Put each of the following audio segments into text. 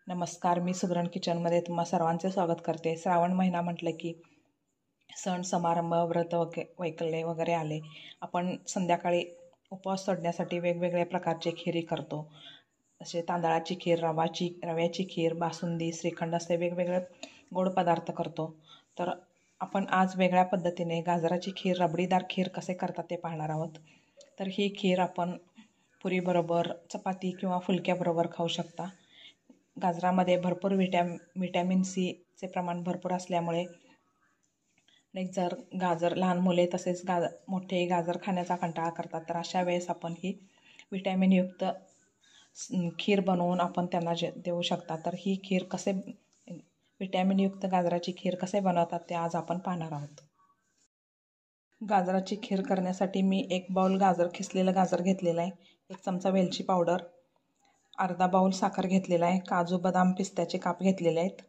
नमस्कार, मी सुगरण किचनमध्ये तुम्हा सर्वांचे स्वागत करते. श्रावण महिना म्हटलं की सण समारंभ व्रत वैकल्ये वगैरे आले. आपण संध्याकाळी उपवास सोडण्यासाठी वेगवेगळ्या प्रकारचे खिरी करतो. असे तांदळाची खीर, रव्याची खीर, बासुंदी, श्रीखंड असे वेगवेगळे गोड पदार्थ करतो. तर आपण आज वेगळ्या पद्धतीने गाजराची खीर, रबडीदार खीर कसे करतात ते पाहणार आहोत. तर ही खीर आपण पुरीबरोबर, चपाती किंवा फुलक्याबरोबर खाऊ शकता. गाजरामध्ये भरपूर व्हिटॅमिन सीचे प्रमाण भरपूर असल्यामुळे जर लहान मुले तसेच मोठे गाजर खाण्याचा कंटाळा करतात, तर अशा वेळेस आपण ही व्हिटॅमिनयुक्त खीर बनवून आपण त्यांना देऊ शकता. तर ही खीर व्हिटॅमिनयुक्त गाजराची खीर कसे बनवतात ते आज आपण पाहणार आहोत. गाजराची खीर करण्यासाठी मी 1 बाउल खिसलेलं गाजर घेतलेलं आहे. 1 चमचा वेलची पावडर, अर्धा बाउल साखर घेतलेला आहे, काजू बदाम पिस्त्याचे काप घेतलेले आहेत.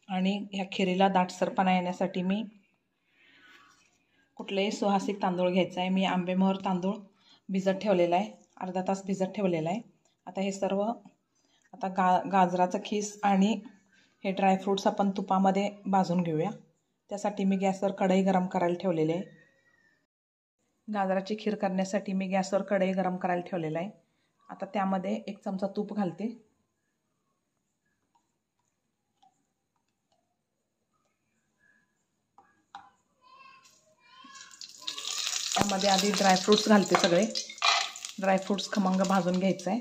आणि ह्या खिरीला दाटसरपणा येण्यासाठी मी कुठलेही सुहासिक तांदूळ घ्यायचा आहे. मी आंबेमोहर तांदूळ भिजत ठेवलेला आहे, अर्धा तास भिजत ठेवलेला आहे. आता हे सर्व गाजराचं खीस आणि हे ड्रायफ्रूट्स आपण तुपामध्ये भाजून घेऊया. त्यासाठी मी गॅसवर कढई गरम करायला ठेवलेली आहे. गाजराची खीर करण्यासाठी मी गॅसवर कढई गरम करायला ठेवलेला आहे. आता त्यामध्ये 1 चमचा तूप घालते. त्यामध्ये आधी ड्रायफ्रूट्स घालते. सगळे ड्रायफ्रूट्स खमंग भाजून घ्यायचं आहे.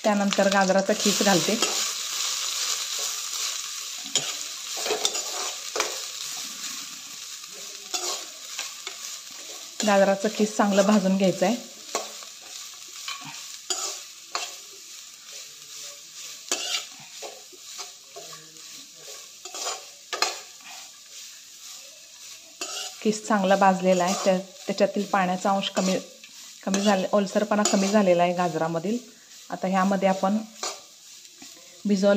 त्यानंतर गाजराचा खीस घालते. गाजराचं खीस चांगलं भाजून घ्यायचं आहे. खीस चांगला भाजलेला आहे. त्याच्यातील पाण्याचा अंश कमी झाले, ओलसरपणा कमी झालेला आहे गाजरामधील. आता ह्यामध्ये आपण भिजवून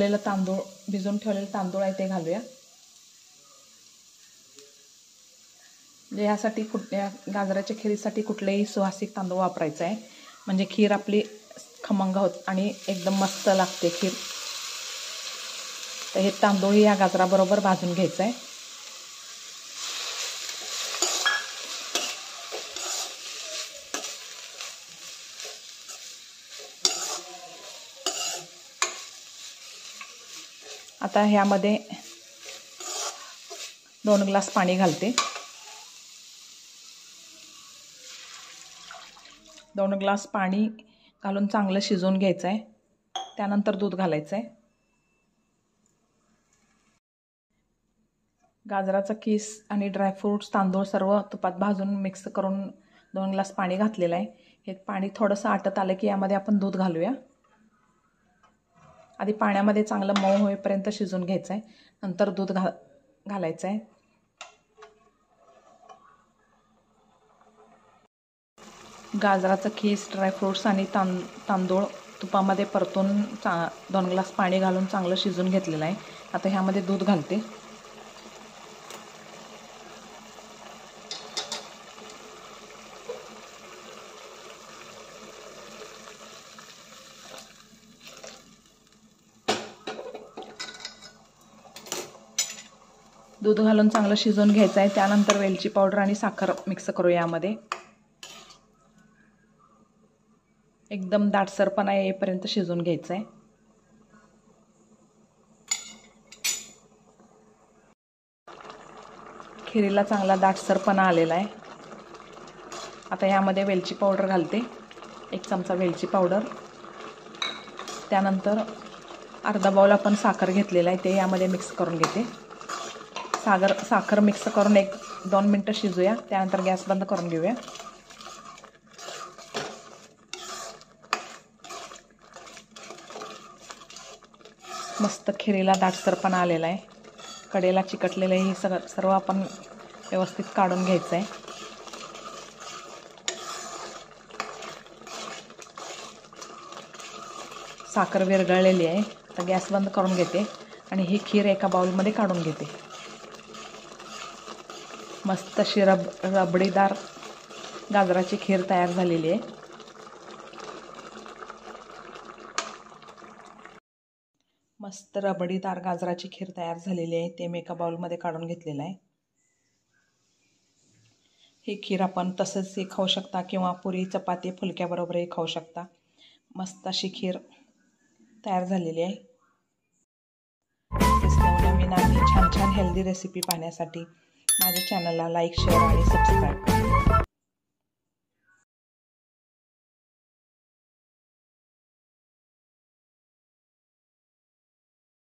ठेवलेलं तांदूळ आहे ते घालूया. म्हणजे ह्यासाठी गाजराच्या खिरीसाठी कुठलेही सुहासिक तांदूळ वापरायचं आहे, म्हणजे खीर आपली खमंग होत आणि एकदम मस्त लागते खीर. तर हे तांदूळ या गाजराबरोबर भाजून घ्यायचं आहे. आता ह्यामध्ये 2 ग्लास पाणी घालते. 2 ग्लास पाणी घालून चांगलं शिजवून घ्यायचं आहे. त्यानंतर दूध घालायचं आहे. गाजराचा खीस आणि ड्रायफ्रूट्स, तांदूळ सर्व तुपात भाजून मिक्स करून 2 ग्लास पाणी घातलेलं आहे. हे पाणी थोडंसं आटत आलं की यामध्ये आपण दूध घालूया. आधी पाण्यामध्ये चांगलं मऊ होईपर्यंत शिजवून घ्यायचं आहे, नंतर दूध घालायचं आहे. गाजराचं खीस, ड्रायफ्रूट्स आणि तांदूळ तुपामध्ये परतून 2 ग्लास पाणी घालून चांगलं शिजवून घेतलेलं आहे. आता ह्यामध्ये दूध घालते. दूध घालून चांगलं शिजवून घ्यायचं आहे. त्यानंतर वेलची पावडर आणि साखर मिक्स करूया. यामध्ये एकदम दाटसरपणा येईपर्यंत शिजवून घ्यायचं आहे. खिरीला चांगला दाटसरपणा आलेला आहे. आता यामध्ये वेलची पावडर घालते. 1 चमचा वेलची पावडर. त्यानंतर अर्धा बाउल आपण साखर घेतलेला आहे ते यामध्ये मिक्स करून घेते. साखर मिक्स करून 1-2 मिनटं शिजूया. त्यानंतर गॅस बंद करून घेऊया. मस्त खिरीला दाटसरपणा आलेला आहे. कडेला चिकटलेलं हे सर्व आपण व्यवस्थित काढून घ्यायचं आहे. साखर विरघळलेली आहे. आता गॅस बंद करून घेते आणि ही खीर एका बाउलमध्ये काढून घेते. मस्त अशी रबडीदार गाजराची खीर तयार झालेली आहे. मस्त रबडीदार गाजराची खीर तयार झालेली आहे. ते मी एका बाउलमध्ये काढून घेतलेलं आहे. ही खीर आपण तसंच खाऊ शकता किंवा पुरी चपाती फुलक्याबरोबरही खाऊ शकता. मस्त अशी खीर तयार झालेली आहे. नवनवीन आणि छान छान हेल्दी रेसिपी पाहण्यासाठी माझ्या चॅनलला लाईक, शेअर आणि सबस्क्राईब करा.